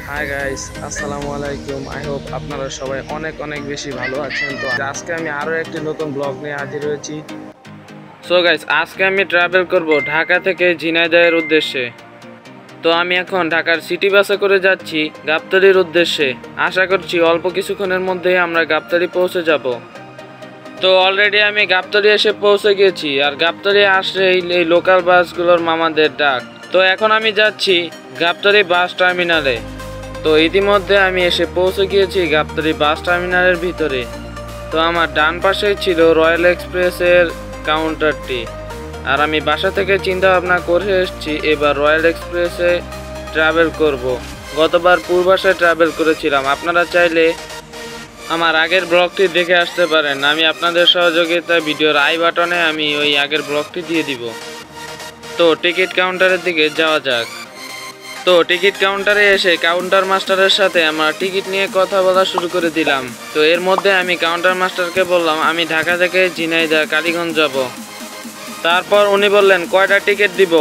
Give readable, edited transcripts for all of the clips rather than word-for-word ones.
Hi guys, আসসালামু আলাইকুম। I hope আপনারা সবাই অনেক অনেক বেশি ভালো আছেন। তো আজকে আমি আরও একটি নতুন ব্লগ নিয়ে হাজির হয়েছি। সো গাইস, আজকে আমি ট্রাভেল করব ঢাকা থেকে ঝিনাইদহের উদ্দেশ্যে। তো আমি এখন ঢাকার সিটি বাসে করে যাচ্ছি গাবতলীর উদ্দেশ্যে। আশা করছি অল্প কিছুক্ষণের মধ্যেই আমরা গাবতলী পৌঁছে যাব। তো অলরেডি আমি গাবতলী এসে পৌঁছে গেছি, আর গাবতলী আসলে এই লোকাল বাসগুলোর মামাদের ডাক। তো এখন আমি যাচ্ছি গাবতলী বাস টার্মিনালে। তো ইতিমধ্যে আমি এসে পৌঁছে গিয়েছি গাবতলী বাস টার্মিনালের ভিতরে। তো আমার ডান পাশেই ছিল রয়্যাল এক্সপ্রেসের কাউন্টারটি, আর আমি বাসা থেকে চিন্তা ভাবনা করে এসেছি এবার রয়্যাল এক্সপ্রেসে ট্রাভেল করব। গতবার পূর্বাশায় ট্রাভেল করেছিলাম, আপনারা চাইলে আমার আগের ব্লগটি দেখে আসতে পারেন। আমি আপনাদের সহযোগিতায় ভিডিওর আই বাটনে আমি ওই আগের ব্লগটি দিয়ে দিব। তো টিকিট কাউন্টারের দিকে যাওয়া যাক। তো টিকিট কাউন্টারে এসে কাউন্টার মাস্টারের সাথে আমরা টিকিট নিয়ে কথা বলা শুরু করে দিলাম। তো এর মধ্যে আমি কাউন্টার মাস্টারকে বললাম আমি ঢাকা থেকে ঝিনাইদহ কালীগঞ্জ যাব। তারপর উনি বললেন কয়টা টিকিট দিব।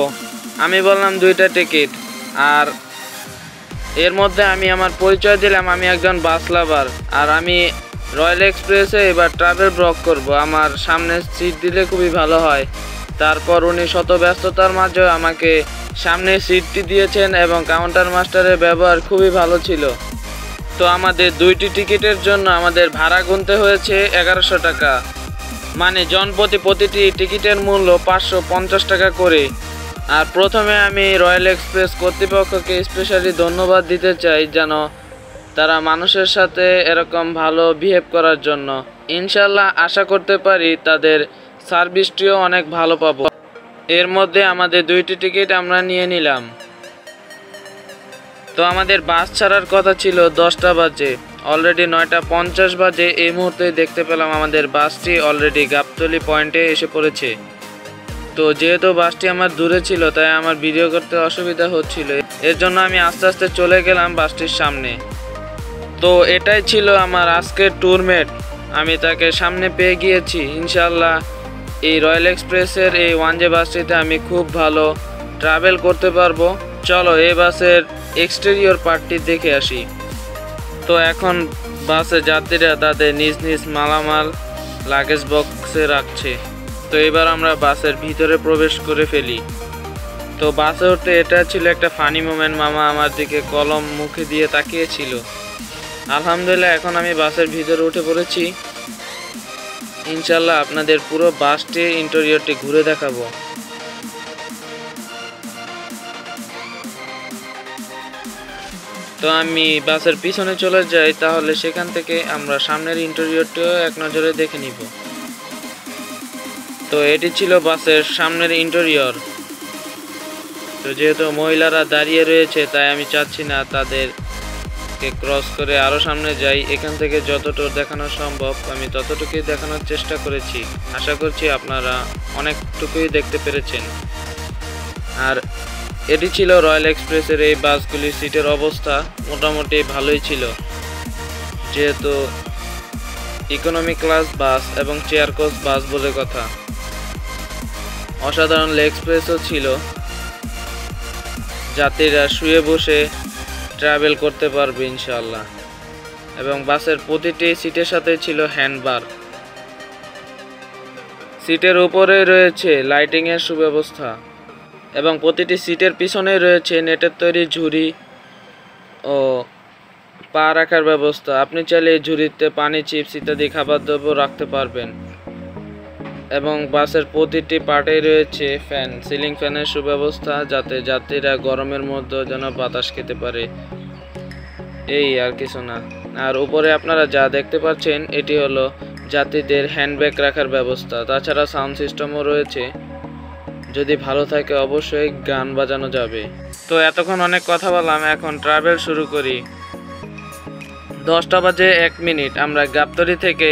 আমি বললাম 2টা টিকিট। আর এর মধ্যে আমি আমার পরিচয় দিলাম, আমি একজন বাস লাভার, আর আমি রয়্যাল এক্সপ্রেসে এবার ট্রাভেল ব্লগ করব। আমার সামনে সিট দিলে খুবই ভালো হয়। তারপর উনি শত ব্যস্ততার মাঝেও আমাকে সামনে সিটটি দিয়েছেন এবং কাউন্টার মাস্টারের ব্যবহার খুবই ভালো ছিল। তো আমাদের 2টি টিকিটের জন্য আমাদের ভাড়া গুনতে হয়েছে 1100 টাকা, মানে প্রতিটি টিকিটের মূল্য 550 টাকা করে। আর প্রথমে আমি রয়্যাল এক্সপ্রেস কর্তৃপক্ষকে স্পেশালি ধন্যবাদ দিতে চাই, যেন তারা মানুষের সাথে এরকম ভালো বিহেভ করার জন্য। ইনশাল্লাহ আশা করতে পারি তাদের সার্ভিসটিও অনেক ভালো পাবো। এর মধ্যে আমাদের 2টি টিকিট আমরা নিয়ে নিলাম। তো আমাদের বাস ছাড়ার কথা ছিল 10টা বাজে, অলরেডি 9টা 50 বাজে। এই মুহূর্তে দেখতে পেলাম আমাদের বাসটি অলরেডি গাবতলী পয়েন্টে এসে পড়েছে। তো যেহেতু বাসটি আমার দূরে ছিল তাই আমার ভিডিও করতে অসুবিধা হচ্ছিল, এর জন্য আমি আস্তে আস্তে চলে গেলাম বাসটির সামনে। তো এটাই ছিল আমার আজকের ট্যুরমেট, আমি তাকে সামনে পেয়ে গিয়েছি। ইনশাল্লাহ এই রয়্যাল এক্সপ্রেসের এই 1J বাসটিতে আমি খুব ভালো ট্রাভেল করতে পারবো। চলো এই বাসের এক্সটেরিয়র পার্টটি দেখে আসি। তো এখন বাসে যাত্রীরা তাদের নিজ নিজ মালামাল লাগেজ বক্সে রাখছে। তো এবার আমরা বাসের ভিতরে প্রবেশ করে ফেলি। তো বাসে উঠতে এটা ছিল একটা ফানি মোমেন্ট, মামা আমার দিকে কলম মুখে দিয়ে তাকিয়েছিল। আলহামদুলিল্লাহ এখন আমি বাসের ভিতরে উঠে পড়েছি। ইনশাল্লাহ আপনাদের পুরো বাসটির ইন্টেরিয়রটি ঘুরে দেখাবো। তো আমি বাসের পিছনে চলে যাই, তাহলে সেখান থেকে আমরা সামনের ইন্টেরিয়রটিও এক নজরে দেখে নিব। তো এটি ছিল বাসের সামনের ইন্টেরিয়র। তো যেহেতু মহিলারা দাঁড়িয়ে রয়েছে তাই আমি চাচ্ছি না তাদেরকে ক্রস করে আরও সামনে যাই। এখান থেকে যতটুকু দেখানো সম্ভব আমি ততটুকুই দেখানোর চেষ্টা করেছি। আশা করছি আপনারা অনেকটুকুই দেখতে পেরেছেন। আর এটি ছিল রয়্যাল এক্সপ্রেসের এই বাসগুলির সিটের অবস্থা মোটামুটি ভালোই ছিল, যেহেতু ইকোনমি ক্লাস বাস এবং চেয়ার কোচ বাস বলে কথা। অসাধারণ লেগ স্পেসও ছিল, যাত্রীরা শুয়ে বসে ট্রাভেল করতে পারবে ইনশাল্লাহ। এবং বাসের প্রতিটি সিটের সাথে ছিল হ্যান্ডবার। সিটের উপরে রয়েছে লাইটিংয়ের সুব্যবস্থা এবং প্রতিটি সিটের পিছনে রয়েছে নেটের তৈরি ঝুড়ি ও পা রাখার ব্যবস্থা। আপনি চাইলে এই ঝুড়িতে পানি, চিপস ইত্যাদি খাবার দ্রব্য রাখতে পারবেন। এবং বাসের প্রতিটি পার্টেই রয়েছে ফ্যান, সিলিং ফ্যানের সুব্যবস্থা, যাতে যাত্রীরা গরমের মধ্যে যেন বাতাস খেতে পারে, এই আর কিছু না। আর উপরে আপনারা যা দেখতে পাচ্ছেন এটি হলো যাত্রীদের হ্যান্ডব্যাগ রাখার ব্যবস্থা। তাছাড়া সাউন্ড সিস্টেমও রয়েছে, যদি ভালো থাকে অবশ্যই গান বাজানো যাবে। তো এতক্ষণ অনেক কথা বললাম, এখন ট্রাভেল শুরু করি। 10টা বাজে 1 মিনিট আমরা গাবতলী থেকে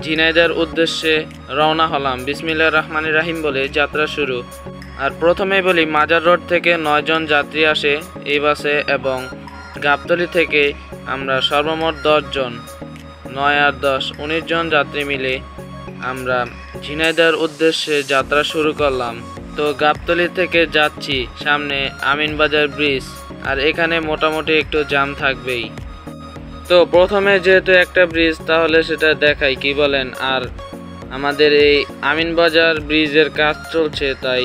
ঝিনাইদহের উদ্দেশ্যে রওনা হলাম। বিসমিল্লাহির রহমানির রহিম বলে যাত্রা শুরু। আর প্রথমেই বলি, মাজার রোড থেকে 9 জন যাত্রী আসে এই বাসে, এবং গাবতলী থেকে আমরা সর্বমোট 10 জন, 9 আর 10 19 জন যাত্রী মিলে আমরা ঝিনাইদহের উদ্দেশ্যে যাত্রা শুরু করলাম। তো গাবতলী থেকে যাচ্ছি, সামনে আমিনবাজার ব্রিজ, আর এখানে মোটামুটি একটু জ্যাম থাকবেই। তো প্রথমে যেহেতু একটা ব্রিজ, তাহলে সেটা দেখাই, কি বলেন? আর আমাদের এই আমিনবাজার ব্রিজের কাজ চলছে, তাই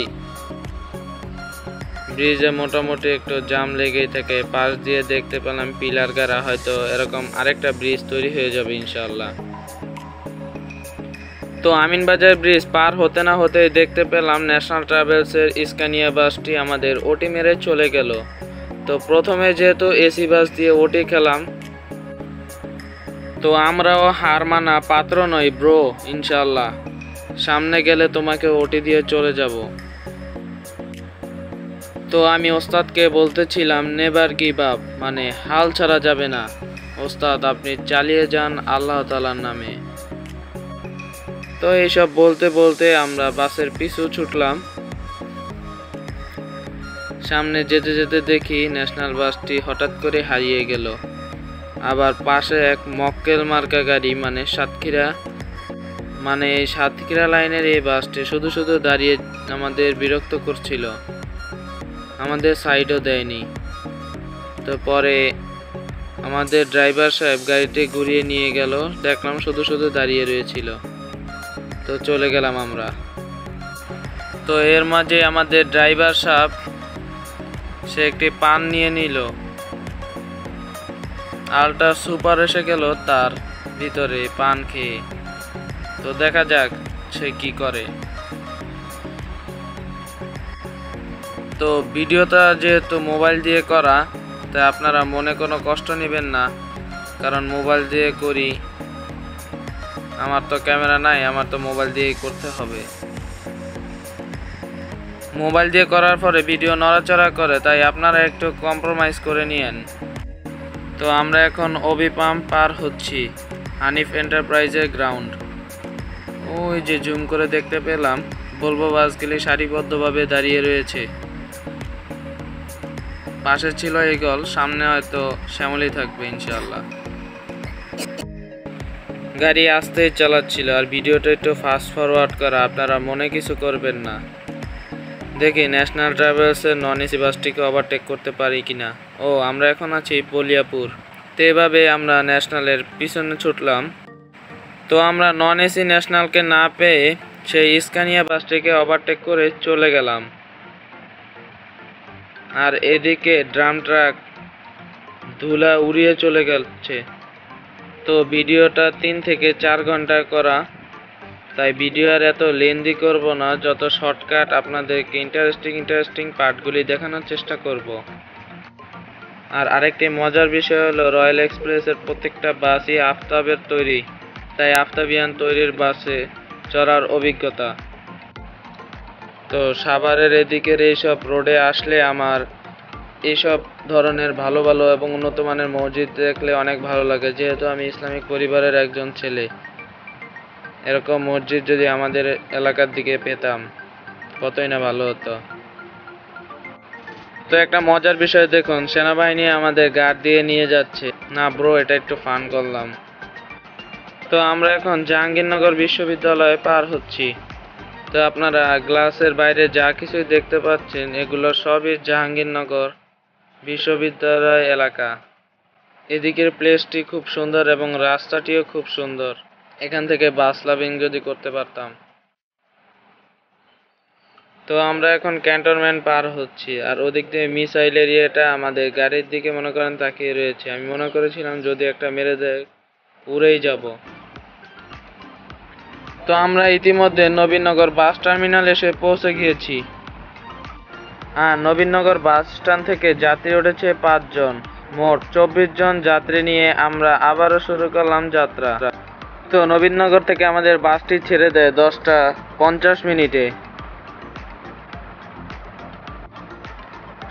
ব্রিজে মোটামুটি একটু জাম লেগেই থাকে। পাশ দিয়ে দেখতে পেলাম পিলার গাড়া, হয়তো এরকম আরেকটা ব্রিজ তৈরি হয়ে যাবে ইনশাআল্লাহ। তো আমিনবাজার ব্রিজ পার হতে না হতেই দেখতে পেলাম ন্যাশনাল ট্রাভেলসের স্কানিয়া বাসটি আমাদের ওটি মেরে চলে গেল। তো প্রথমে যেহেতু এসি বাস দিয়ে ওটি খেলাম, তো আমরাও হার মানা পাত্র নই ব্রো, ইনশাআল্লাহ সামনে গেলে তোমাকে ওটি দিয়ে চলে যাব। তো আমি ওস্তাদকে বলতেছিলাম নেভার গিভ আপ, মানে হাল ছাড়া যাবে না ওস্তাদ, আপনি চালিয়ে যান আল্লাহ তাআলার নামে। তো এইসব বলতে বলতে আমরা বাসের পিছু ছুটলাম। সামনে যেতে যেতে দেখি ন্যাশনাল বাসটি হঠাৎ করে হারিয়ে গেল। আবার পাশে এক মক্কেল মার্কা গাড়ি, মানে এই সাতক্ষীরা লাইনের এই বাসটি শুধু শুধু দাঁড়িয়ে আমাদের বিরক্ত করছিল, আমাদের সাইডও দেয়নি। তো পরে আমাদের ড্রাইভার সাহেব গাড়িটি ঘুরিয়ে নিয়ে গেল, দেখলাম শুধু শুধু দাঁড়িয়ে রয়েছিল। তো চলে গেলাম আমরা। তো এর মাঝে আমাদের ড্রাইভার সাহেব সে একটি পান নিয়ে নিল, আলট্রা সুপার এসে গেল তার ভিতরে পান খেয়ে। তো দেখা যাক সে কি করে। তো ভিডিওটা যেহেতু মোবাইল দিয়ে করা, তাই আপনারা মনে কোনো কষ্ট নেবেন না, কারণ মোবাইল দিয়ে করি, আমার তো ক্যামেরা নাই, আমার তো মোবাইল দিয়েই করতে হবে। মোবাইল দিয়ে করার পরে ভিডিও নড়াচড়া করে, তাই আপনারা একটু কম্প্রোমাইজ করে নিয়েন। তো আমরা এখন ওবি পাম্প পার হচ্ছি, হানিফ এন্টারপ্রাইজের গ্রাউন্ড। ওই যে জুম করে দেখতে পেলাম ভলভো বাসগুলি সারিবদ্ধভাবে দাঁড়িয়ে রয়েছে। পাশে ছিল ঈগল, সামনে হয়তো শ্যামলী থাকবে ইনশাআল্লাহ। গাড়ি আস্তেই চালাচ্ছিল, আর ভিডিওটা একটু ফাস্ট ফরওয়ার্ড করা, আপনারা মনে কিছু করবেন না। দেখি ন্যাশনাল ট্রাভেলসের নন এসি বাসটিকে ওভারটেক করতে পারি কিনা। ও, আমরা এখন আছি বলিয়াপুর। তো এভাবে আমরা ন্যাশনালের পিছনে ছুটলাম। তো আমরা নন এসি ন্যাশনালকে না পেয়ে সেই স্কানিয়া বাসটিকে ওভারটেক করে চলে গেলাম। আর এদিকে ড্রাম ট্রাক ধুলা উড়িয়ে চলে গেছে। তো ভিডিওটা 3 থেকে 4 ঘন্টা করা, তাই ভিডিও আর এত লেন্দি করব না, যত শর্টকাট আপনাদেরকে ইন্টারেস্টিং পার্টগুলি দেখানোর চেষ্টা করব। আর আরেকটি মজার বিষয় হলো রয়্যাল এক্সপ্রেসের প্রত্যেকটা বাসই আফতাবের তৈরি, তাই আফতাবিয়ান তৈরির বাসে চড়ার অভিজ্ঞতা। তো সাভারের এদিকের এইসব রোডে আসলে আমার এইসব ধরনের ভালো ভালো এবং উন্নত মানের মসজিদ দেখলে অনেক ভালো লাগে, যেহেতু আমি ইসলামিক পরিবারের একজন ছেলে। এরকম মসজিদ যদি আমাদের এলাকার দিকে পেতাম কতই না ভালো হতো। তো একটা মজার বিষয় দেখুন, সেনাবাহিনী আমাদের গার্ড দিয়ে নিয়ে যাচ্ছে না ব্রো, এটা একটু ফান করলাম। তো আমরা এখন জাহাঙ্গীরনগর বিশ্ববিদ্যালয়ে পার হচ্ছি। তো আপনারা গ্লাসের বাইরে যা কিছুই দেখতে পাচ্ছেন, এগুলো সবই জাহাঙ্গীরনগর বিশ্ববিদ্যালয় এলাকা। এদিকের প্লেসটি খুব সুন্দর এবং রাস্তাটিও খুব সুন্দর, এখান থেকে বাস লাভিং যদি করতে পারতাম। তো আমরা এখন ক্যান্টনমেন্ট পার হচ্ছি, আর ওদিক দিয়ে মিসাইল এরিয়াটা আমাদের গাড়ির দিকে মনে করেন তাকিয়ে রয়েছে। আমি মনে করেছিলাম যদি একটা মেরে দেয় উড়েই যাব। তো আমরা ইতিমধ্যে নবীনগর বাস টার্মিনাল এসে পৌঁছে গিয়েছি। নবীনগর বাস স্ট্যান্ড থেকে যাত্রী উঠেছে 5 জন, মোট 24 জন যাত্রী নিয়ে আমরা আবারও শুরু করলাম যাত্রা। তো নবীনগর থেকে আমাদের বাসটি ছেড়ে দেয় 10টা 50 মিনিটে।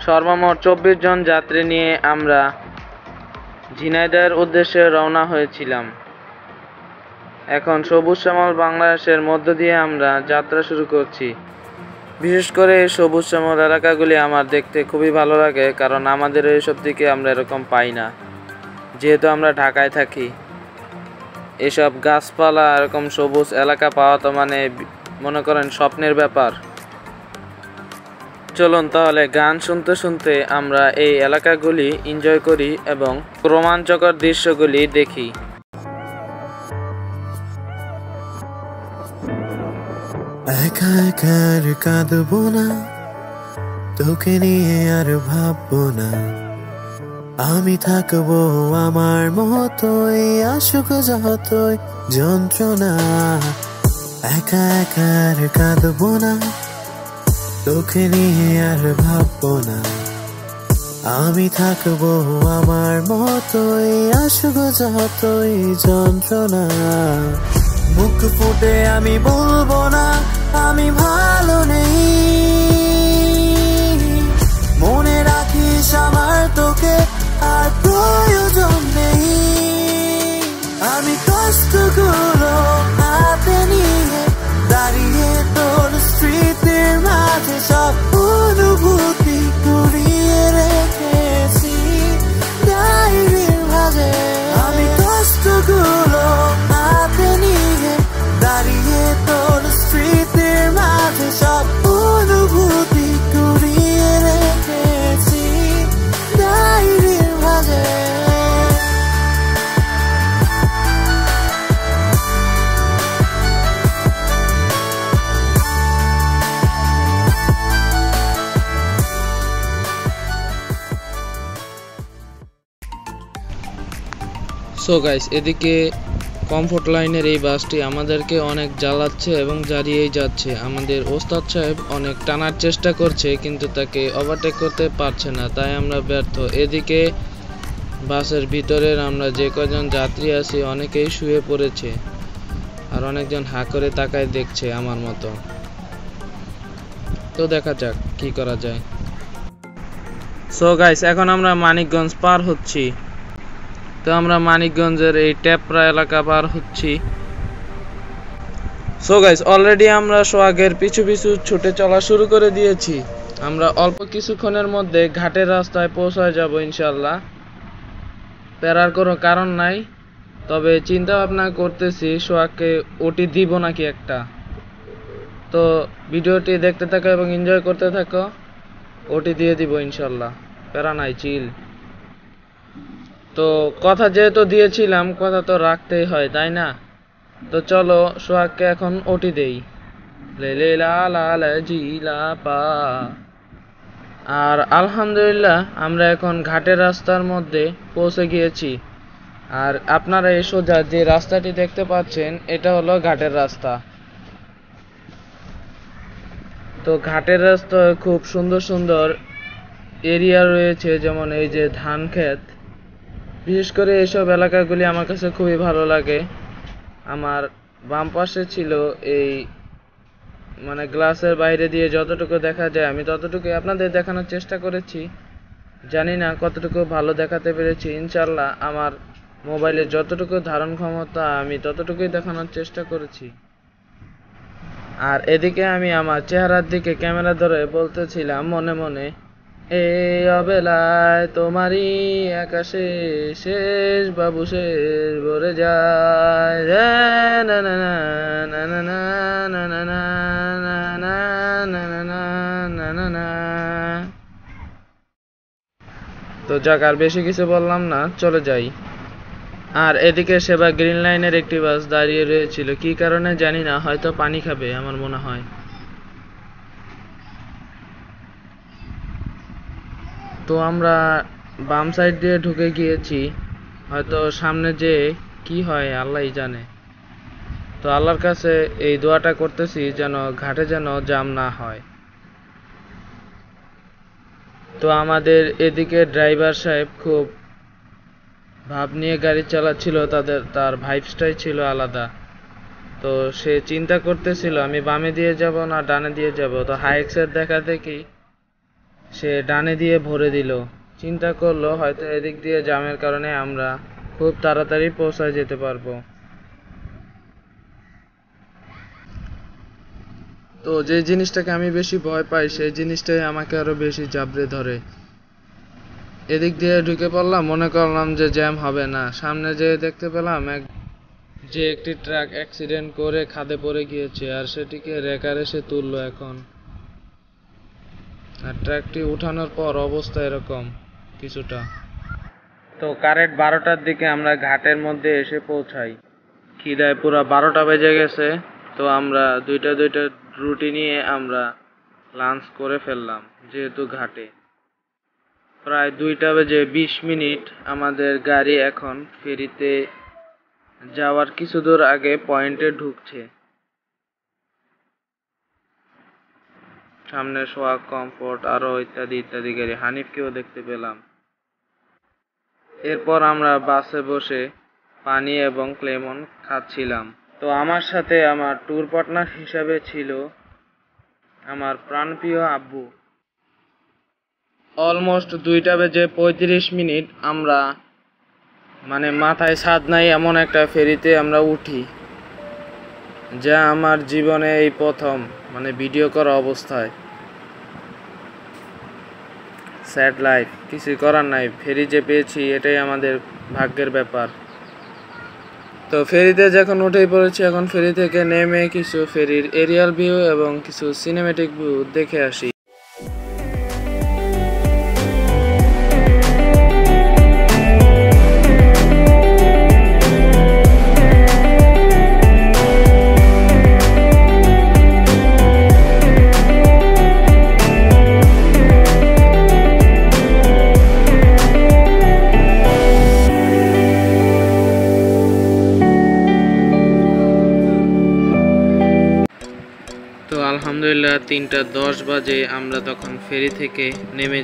সর্বমোট 24 জন যাত্রী নিয়ে আমরা ঝিনাইদহের উদ্দেশ্যে রওনা হয়েছিলাম। এখন সবুজ শ্যামল বাংলাদেশের মধ্য দিয়ে আমরা যাত্রা শুরু করছি। বিশেষ করে সবুজ শ্যামল এলাকাগুলি আমার দেখতে খুবই ভালো লাগে, কারণ আমাদের এইসব দিকে আমরা এরকম পাই না, যেহেতু আমরা ঢাকায় থাকি। এসব গাছপালা এরকম সবুজ এলাকা পাওয়া তো মানে মনে করেন স্বপ্নের ব্যাপার। চলুন তাহলে গান শুনতে শুনতে আমরা এই এলাকাগুলি এনজয় করি এবং রোমাঞ্চকর দৃশ্যগুলি দেখি। একা একা আর কাঁদবো না, তোকে নিয়ে আর ভাববো না, আমি থাকবো আমার মতোই, আসুক যতই যন্ত্রণা। একা একা আর কাঁদবো না, তোকে নিয়ে আর ভাববো না, আমি থাকবো আমার মতোই, আসুক যতই যন্ত্রণা। মুখ ফুটে আমি বলবো না আমি ভালো নেই, মনে রাখিস আমার তোকে আর প্রয়োজন নেই। আমি কষ্টগুলো হাতে নিয়ে দাঁড়িয়ে তোর স্মৃতির মাঝে সব অনুভূতি কুড়িয়ে রেখেছি ডায়েরির মাঝে। আমি কষ্টগুলো হাতে নিয়ে দাঁড়িয়ে তোর স্মৃতির মাঝে সব অনুভূতি কুড়িয়ে রেখেছি ডায়েরির মাঝে। সো গাইস, এদিকে কমফোর্ট লাইনের এই বাসটি আমাদেরকে অনেক জ্বালাচ্ছে এবং জ্বালিয়েই যাচ্ছে। আমাদের ওস্তাদ সাহেব অনেক টানার চেষ্টা করছে কিন্তু তাকে ওভারটেক করতে পারছে না, তাই আমরা ব্যর্থ। এদিকে বাসের ভিতরের আমরা যে কজন যাত্রী আছি অনেকেই শুয়ে পড়েছে আর অনেকজন হা করে তাকায় দেখছে আমার মতো। তো দেখা যাক কি করা যায়। সো গাইস, এখন আমরা মানিকগঞ্জ পার হচ্ছি। তো আমরা মানিকগঞ্জের এই টেপরা এলাকা পার হচ্ছি। সো গাইস, অলরেডি আমরা সোহাগের পিছু পিছু ছুটে চলা শুরু করে দিয়েছি। আমরা অল্প কিছুক্ষণের মধ্যে ঘাটের রাস্তায় পৌঁছায় যাব ইনশাল্লাহ। প্যারার কোনো কারণ নাই, তবে চিন্তা ভাবনা করতেছি সোহাগকে ওটি দিব নাকি একটা। তো ভিডিওটি দেখতে থাকো এবং এনজয় করতে থাকো। ওটি দিয়ে দিব ইনশাল্লাহ, প্যারা নাই, চিল। তো কথা যেহেতু দিয়েছিলাম, কথা তো রাখতেই হয়, তাই না? তো চলো সোহাগকে এখন ওটি দেই। লে লে লা লা লা জি লা পা। আর আলহামদুলিল্লাহ আমরা এখন ঘাটের রাস্তার মধ্যে পৌঁছে গিয়েছি। আর আপনারা এই সোজা যে রাস্তাটি দেখতে পাচ্ছেন এটা হলো ঘাটের রাস্তা। তো ঘাটের রাস্তায় খুব সুন্দর সুন্দর এরিয়া রয়েছে, যেমন এই যে ধান ক্ষেত। বিশেষ করে এইসব এলাকাগুলি আমার কাছে খুবই ভালো লাগে। আমার বাম পাশে ছিল এই মানে গ্লাসের বাইরে দিয়ে যতটুকু দেখা যায় আমি ততটুকুই আপনাদের দেখানোর চেষ্টা করেছি। জানি না কতটুকু ভালো দেখাতে পেরেছি। ইনশাল্লাহ আমার মোবাইলের যতটুকু ধারণ ক্ষমতা আমি ততটুকুই দেখানোর চেষ্টা করেছি। আর এদিকে আমি আমার চেহারার দিকে ক্যামেরা ধরে বলতেছিলাম মনে মনে, এই অবেলায় তোমারই আকাশে শেষ বাবু শেষ ভরে যায় না না না না না না না না না না না না না না। তো যাক, আর বেশি কিছু বললাম না, চলে যাই। আর এদিকে সেবা গ্রিন লাইনের একটি বাস দাঁড়িয়ে রয়েছিল, কি কারণে জানি না, হয়তো পানি খাবে আমার মনে হয়। তো আমরা বাম সাইড দিয়ে ঢুকে গিয়েছি, হয়তো সামনে যে কি হয় আল্লাহই জানে। তো আল্লাহর কাছে এই দোয়াটা করতেছি যেন ঘাটে যেন জাম না হয়। তো আমাদের এদিকে ড্রাইভার সাহেব খুব ভাব নিয়ে গাড়ি চালাচ্ছিল, তার ভাইবসটাই ছিল আলাদা। তো সে চিন্তা করতেছিল আমি বামে দিয়ে যাব না ডানে দিয়ে যাব। তো হাইক্সের দেখা দেখি সে ডানে দিয়ে ভরে দিল। চিন্তা করলো হয়তো এদিক দিয়ে জ্যামের কারণে আমরা খুব তাড়াতাড়ি পৌঁছায় যেতে পারবো। তো যে জিনিসটাকে আমি বেশি ভয় পাই সেই জিনিসটাই আমাকে আরো বেশি জাবড়ে ধরে। এদিক দিয়ে ঢুকে পড়লাম, মনে করলাম যে জ্যাম হবে না। সামনে যেয়ে দেখতে পেলাম যে একটি ট্রাক অ্যাক্সিডেন্ট করে খাদে পড়ে গিয়েছে, আর সেটিকে রেকার এসে তুললো এখন। আর ট্রাকটি উঠানোর পর অবস্থা এরকম কিছুটা। তো কারেক্ট 12টার দিকে আমরা ঘাটের মধ্যে এসে পৌঁছাই। খিদায় পুরো 12টা বেজে গেছে। তো আমরা দুইটা রুটি নিয়ে আমরা লাঞ্চ করে ফেললাম, যেহেতু ঘাটে। প্রায় 2টা বেজে 20 মিনিট। আমাদের গাড়ি এখন ফেরিতে যাওয়ার কিছু দূর আগে পয়েন্টে ঢুকছে। সামনে সোহাগ, কমফোর্ট আরো ইত্যাদি ইত্যাদি গাড়ি, হানিফকেও দেখতে পেলাম। এরপর আমরা বাসে বসে পানি এবং লেমন খাচ্ছিলাম। তো আমার সাথে আমার ট্যুর পার্টনার হিসাবে ছিল আমার প্রাণপ্রিয় আব্বু। অলমোস্ট 2টা বেজে 35 মিনিট আমরা মাথায় ছাদ নাই এমন একটা ফেরিতে আমরা উঠি, যা আমার জীবনে এই প্রথম ভিডিও করা অবস্থায়। স্যাড লাইফ, কিছু করার নাই। ফেরি যে পেয়েছি এটাই আমাদের ভাগ্যের ব্যাপার। তো ফেরিতে যখন উঠেই পড়েছি, এখন ফেরি থেকে নেমে কিছু ফেরির এরিয়াল ভিউ এবং কিছু সিনেমেটিক ভিউ দেখে আসি। তো আলহামদুলিল্লাহ 3টা 10 বাজে আমরা তখন ফেরি থেকে নেমে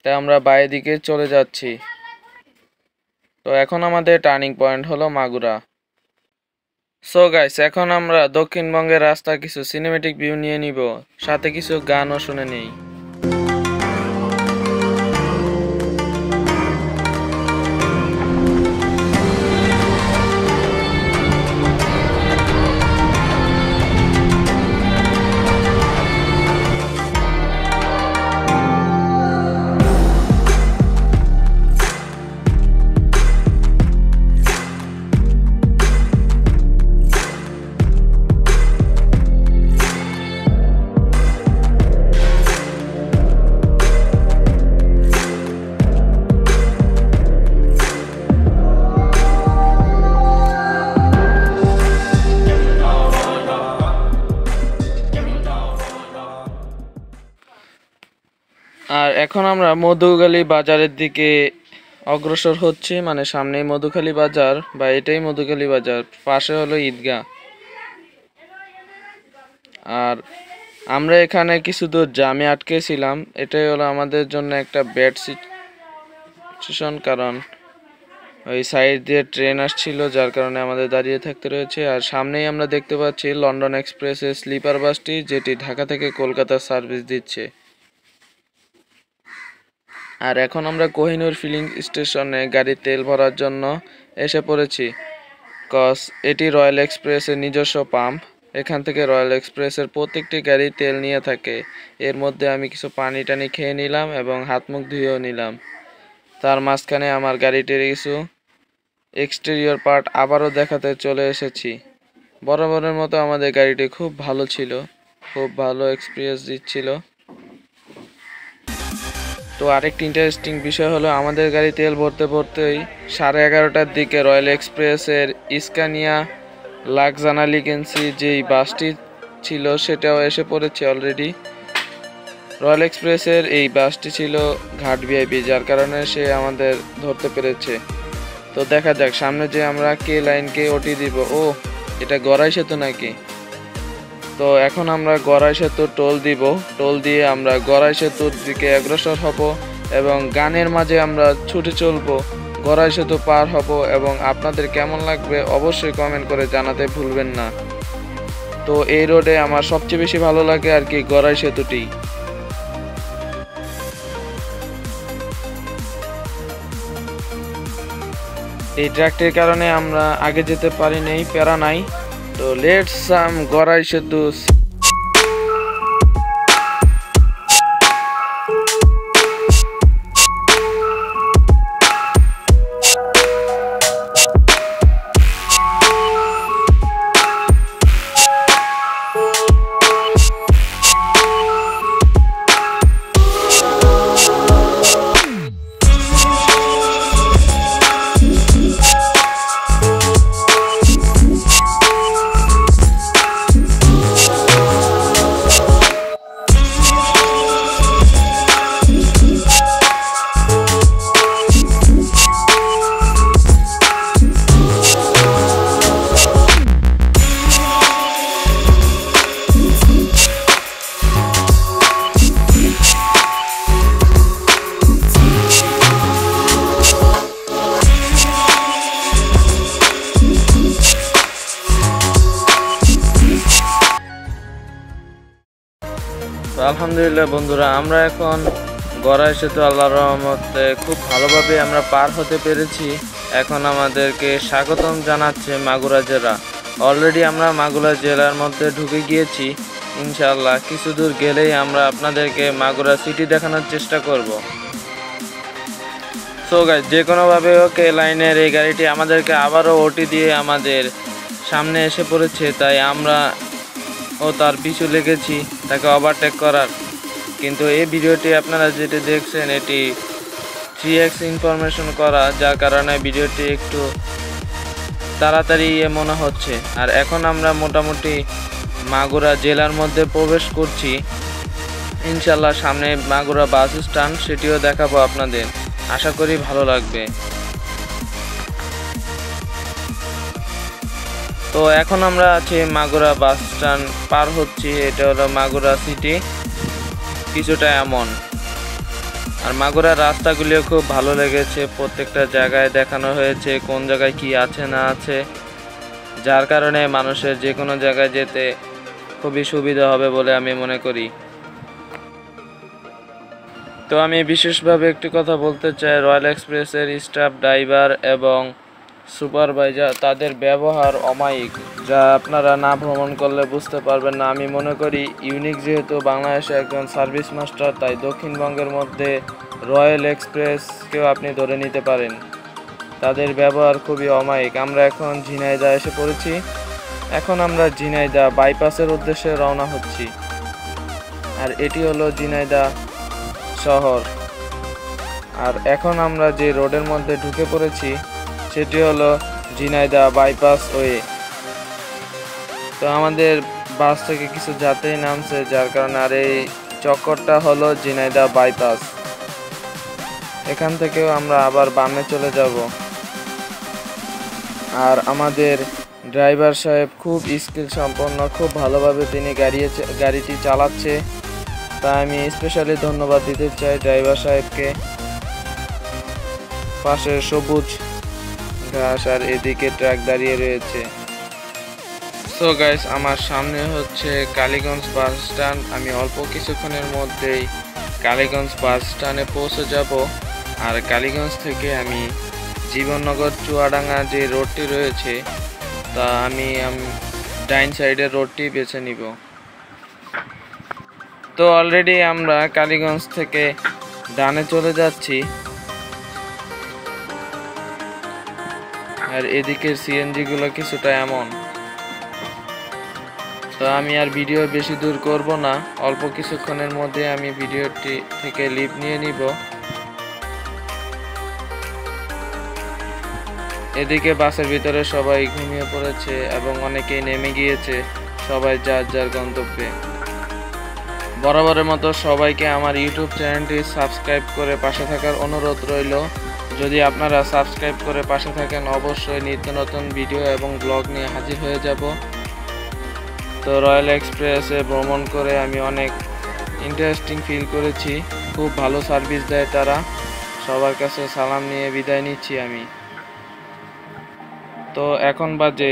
তাই আমরা বাইরের দিকে চলে যাচ্ছি। তো এখন আমাদের টার্নিং পয়েন্ট হলো মাগুরা। সো গাইস, এখন আমরা দক্ষিণবঙ্গের রাস্তা কিছু সিনেমেটিক ভিউ নিয়ে নিব, সাথে কিছু গানও শুনে নেই। এখন আমরা মধুখালী বাজারের দিকে অগ্রসর হচ্ছি, মানে সামনেই মধুখালী বাজার বা এটাই মধুখালী বাজার, পাশে হলো ঈদগাহ। আর আমরা এখানে কিছু দূর জামে আটকেছিলাম, এটাই হলো আমাদের জন্য একটা ব্যাড সিচুয়েশন, কারণ ওই সাইড দিয়ে ট্রেন আসছিল, যার কারণে আমাদের দাঁড়িয়ে থাকতে রয়েছে। আর সামনেই আমরা দেখতে পাচ্ছি লন্ডন এক্সপ্রেসের স্লিপার বাসটি, যেটি ঢাকা থেকে কলকাতা সার্ভিস দিচ্ছে। আর এখন আমরা কোহিনুর ফিলিং স্টেশনে গাড়ি তেল ভরার জন্য এসে পড়েছি, কজ এটি রয়্যাল এক্সপ্রেসের নিজস্ব পাম্প। এখান থেকে রয়্যাল এক্সপ্রেসের প্রত্যেকটি গাড়ি তেল নিয়ে থাকে। এর মধ্যে আমি কিছু পানি টানি খেয়ে নিলাম এবং হাত মুখ ধুয়েও নিলাম। তার মাঝখানে আমার গাড়িটির কিছু এক্সটেরিয়র পার্ট আবারও দেখাতে চলে এসেছি। বরাবরের মতো আমাদের গাড়িটি খুব ভালো ছিল, খুব ভালো এক্সপিরিয়েন্স দিচ্ছিল। তো আরেকটি ইন্টারেস্টিং বিষয় হলো, আমাদের গাড়ি তেল ভরতে ভরতেই 11:30টার দিকে রয়্যাল এক্সপ্রেসের স্কানিয়া লাক্সানা লিগেন্সি যেই বাসটি ছিল সেটাও এসে পড়েছে অলরেডি। রয়্যাল এক্সপ্রেসের এই বাসটি ছিল ঘাট ভিআইপি, যার কারণে সে আমাদের ধরতে পেরেছে। তো দেখা যাক সামনে যে আমরা কে লাইনকে ওটি দিব। ও, এটা গড়াই সেতু নাকি? তো এখন আমরা গড়াই সেতু টোল দিব, টোল দিয়ে আমরা গড়াই সেতুর দিকে অগ্রসর হব এবং গানের মাঝে আমরা ছুটে চলবো, গড়াই সেতু পার হব। এবং আপনাদের কেমন লাগবে অবশ্যই কমেন্ট করে জানাতে ভুলবেন না। তো এই রোডে আমার সবচেয়ে বেশি ভালো লাগে আর কি গড়াই সেতুটি। এই ট্র্যাকটির কারণে আমরা আগে যেতে পারি নাই, প্যারা নাই। তো লেটস সাম গড়াই সেতু। আলহামদুলিল্লাহ বন্ধুরা, আমরা এখন গড়াই সেতু আল্লাহর রহমতে খুব ভালোভাবে আমরা পার হতে পেরেছি। এখন আমাদেরকে স্বাগতম জানাচ্ছে মাগুরা জেলা। অলরেডি আমরা মাগুরা জেলার মধ্যে ঢুকে গিয়েছি। ইনশাআল্লাহ কিছু দূর গেলেই আমরা আপনাদেরকে মাগুরা সিটি দেখানোর চেষ্টা করব। সো গাইস, যে কোনোভাবে ওকে লাইনের এই গাড়িটি আমাদেরকে আবারও ওটি দিয়ে আমাদের সামনে এসে পড়েছে, তাই আমরা তার পিছু লেগেছি তাকে ওভারটেক করার। কিন্তু এই ভিডিওটি আপনারা যেটি দেখছেন এটি 3x ইনফরমেশন করা, যার কারণে ভিডিওটি একটু তাড়াতাড়ি মনে হচ্ছে। আর এখন আমরা মোটামুটি মাগুরা জেলার মধ্যে প্রবেশ করছি। ইনশাল্লাহ সামনে মাগুরা বাস স্ট্যান্ড, সেটিও দেখাবো আপনাদের, আশা করি ভালো লাগবে। তো এখন আমরা আছি মাগুরা বাস স্ট্যান্ড পার হচ্ছি। এটা হলো মাগুরা সিটি, কিছুটা এমন। আর মাগুরার রাস্তাগুলিও খুব ভালো লেগেছে, প্রত্যেকটা জায়গায় দেখানো হয়েছে কোন জায়গায় কি আছে না আছে, যার কারণে মানুষের যে কোনো জায়গায় যেতে খুবই সুবিধা হবে বলে আমি মনে করি। তো আমি বিশেষভাবে একটি কথা বলতে চাই, রয়্যাল এক্সপ্রেসের স্টাফ, ড্রাইভার এবং সুপারভাইজার, তাদের ব্যবহার অমায়িক, যা আপনারা না ভ্রমণ করলে বুঝতে পারবেন না। আমি মনে করি ইউনিক যেহেতু বাংলাদেশে একজন সার্ভিস মাস্টার, তাই দক্ষিণবঙ্গের মধ্যে রয়্যাল এক্সপ্রেসকেও আপনি ধরে নিতে পারেন। তাদের ব্যবহার খুবই অমায়িক। আমরা এখন ঝিনাইদহ এসে পড়েছি। এখন আমরা ঝিনাইদহ বাইপাসের উদ্দেশ্যে রওনা হচ্ছি। আর এটি হলো ঝিনাইদহ শহর। আর এখন আমরা যে রোডের মধ্যে ঢুকে পড়েছি সেটি হলো ঝিনাইদহ বাইপাস ওয়ে। তো আমাদের বাস থেকে কিছু যাত্রী নামছে, যার কারণে আর এই চক্করটা হলো ঝিনাইদহ বাইপাস। এখান থেকেও আমরা আবার বামে চলে যাব। আর আমাদের ড্রাইভার সাহেব খুব স্কিল সম্পন্ন, খুব ভালোভাবে তিনি গাড়িটি চালাচ্ছে। তাই আমি স্পেশালি ধন্যবাদ দিতে চাই ড্রাইভার সাহেবকে। পাশে সবুজ ঘাস আর এদিকে ট্রাক দাঁড়িয়ে রয়েছে। সো গাইস, আমার সামনে হচ্ছে কালীগঞ্জ বাস স্ট্যান্ড। আমি অল্প কিছুক্ষণের মধ্যেই কালীগঞ্জ বাস স্ট্যান্ডে পৌঁছে যাব। আর কালীগঞ্জ থেকে আমি জীবননগর চুয়াডাঙ্গা যে রোডটি রয়েছে তা আমি ডাইন সাইডের রোডটি বেছে নিব। তো অলরেডি আমরা কালীগঞ্জ থেকে ডানে চলে যাচ্ছি। আর এদিকের সিএনজি গুলো কিছুটা এমন। তো আমি আর ভিডিও বেশি দূর করব না, অল্প কিছুক্ষণের মধ্যে আমি ভিডিওটি থেকে লিভ নিয়ে নিব। এদিকে বাসের ভিতরে সবাই ঘুমিয়ে পড়েছে এবং অনেকেই নেমে গিয়েছে, সবাই যার যার গন্তব্যে। বরাবরের মতো সবাইকে আমার ইউটিউব চ্যানেলটি সাবস্ক্রাইব করে পাশে থাকার অনুরোধ রইল। যদি আপনারা সাবস্ক্রাইব করে পাশে থাকেন অবশ্যই নিত্য নতুন ভিডিও এবং ব্লগ নিয়ে হাজির হয়ে যাব। তো রয়্যাল এক্সপ্রেসে ভ্রমণ করে আমি অনেক ইন্টারেস্টিং ফিল করেছি। খুব ভালো সার্ভিস দেয় তারা। সবার কাছে সালাম নিয়ে বিদায় নিচ্ছি আমি। তো এখন বাজে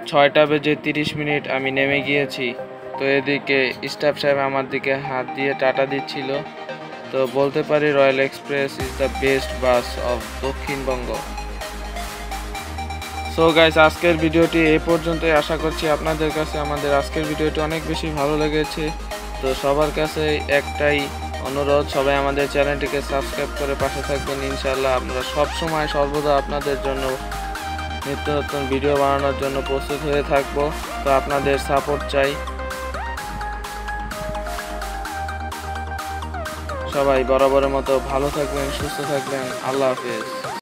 6:30 আমি নেমে গিয়েছি। তো এদিকে স্টাফ সাহেব আমার দিকে হাত দিয়ে টাটা দিচ্ছিল। তো বলতে পারি royal express is the best bus of Dakshinbanga. So guys, আজকের ভিডিওটি এই পর্যন্তই। আশা করছি আপনাদের কাছে আমাদের আজকের ভিডিওটি অনেক বেশি ভালো লেগেছে। তো সবার কাছে একটাই অনুরোধ, সবাই আমাদের চ্যানেলটিকে সাবস্ক্রাইব করে পাশে থাকবেন। ইনশাআল্লাহ আমরা সব সময় সর্বদা আপনাদের জন্য নিত্য নতুন ভিডিও বানানোর জন্য প্রস্তুত হয়ে থাকব। তো আপনাদের সাপোর্ট চাই। সবাই বরাবরের মতো ভালো থাকবেন, সুস্থ থাকবেন। আল্লাহ হাফেজ।